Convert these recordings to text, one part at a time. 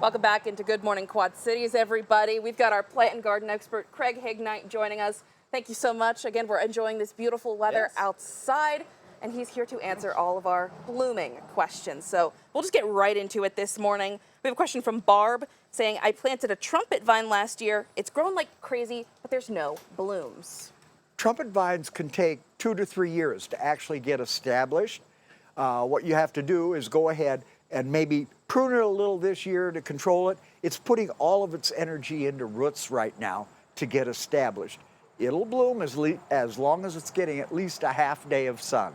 Welcome back into Good Morning Quad Cities, everybody. We've got our plant and garden expert, Craig Hignight, joining us. Thank you so much. Again, we're enjoying this beautiful weather outside, and he's here to answer all of our blooming questions. So we'll just get right into it this morning. We have a question from Barb saying, I planted a trumpet vine last year. It's grown like crazy, but there's no blooms. Trumpet vines can take 2 to 3 years to actually get established. What you have to do is go ahead and maybe prune it a little this year to control it. It's putting all of its energy into roots right now to get established. It'll bloom as long as it's getting at least a half day of sun.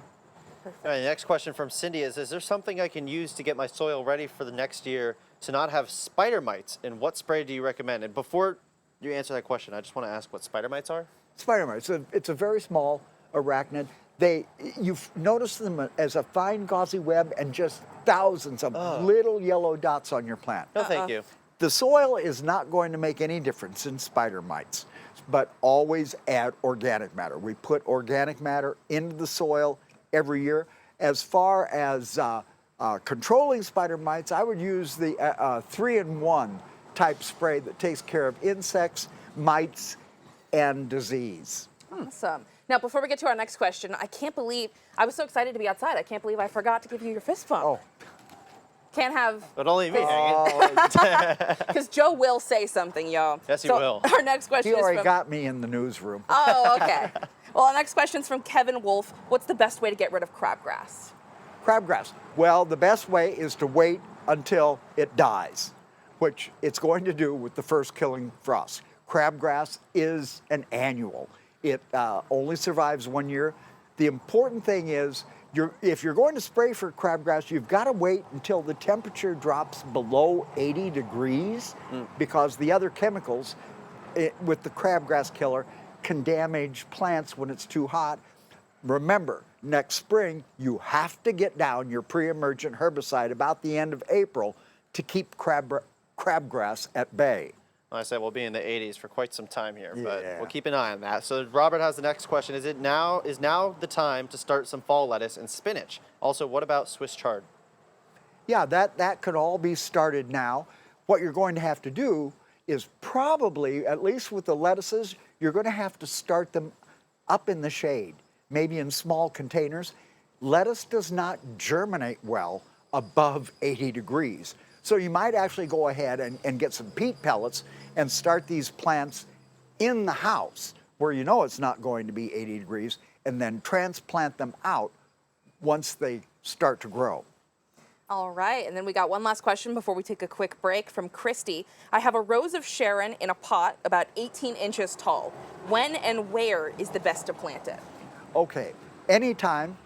All right, the next question from Cindy is there something I can use to get my soil ready for the next year to not have spider mites? And what spray do you recommend? And before you answer that question, I just want to ask what spider mites are. Spider mites, it's a very small arachnid. You've noticed them as a fine gauzy web and just thousands of little yellow dots on your plant. No, thank you. The soil is not going to make any difference in spider mites, but always add organic matter. We put organic matter into the soil every year. As far as controlling spider mites, I would use the 3-in-1 type spray that takes care of insects, mites, and disease. Awesome. Now, before we get to our next question, I can't believe, I was so excited to be outside, I can't believe I forgot to give you your fist bump. Oh. Can't have... But only me. Because Joe will say something, y'all. Yes, he will. Our next question He is already from... got me in the newsroom. Oh, okay. Well, our next question is from Kevin Wolf. What's the best way to get rid of crabgrass? Crabgrass. Well, the best way is to wait until it dies, which it's going to do with the first killing frost. Crabgrass is an annual. It only survives 1 year. The important thing is, if you're going to spray for crabgrass, you've got to wait until the temperature drops below 80 degrees because the other chemicals with the crabgrass killer can damage plants when it's too hot. Remember, next spring, you have to get down your pre-emergent herbicide about the end of April to keep crabgrass at bay. I said we'll be in the 80s for quite some time here, but we'll keep an eye on that. So Robert has the next question. Is now the time to start some fall lettuce and spinach? Also, what about Swiss chard? Yeah, that could all be started now. What you're going to have to do is probably, at least with the lettuces, you're going to have to start them up in the shade, maybe in small containers. Lettuce does not germinate well above 80 degrees. So you might actually go ahead and get some peat pellets and start these plants in the house where you know it's not going to be 80 degrees and then transplant them out once they start to grow. All right, and then we got one last question before we take a quick break from Christy. I have a rose of Sharon in a pot about 18 inches tall. When and where is the best to plant it? Okay, anytime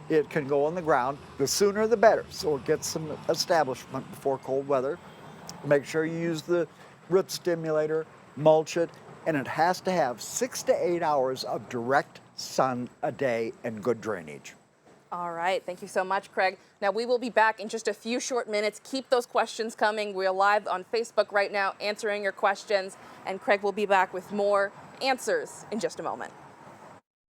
it can go on the ground, the sooner the better, so it gets some establishment before cold weather. Make sure you use the root stimulator, mulch it, and it has to have 6 to 8 hours of direct sun a day and good drainage. All right, thank you so much, Craig. Now, we will be back in just a few short minutes. Keep those questions coming. We're live on Facebook right now answering your questions, and Craig will be back with more answers in just a moment.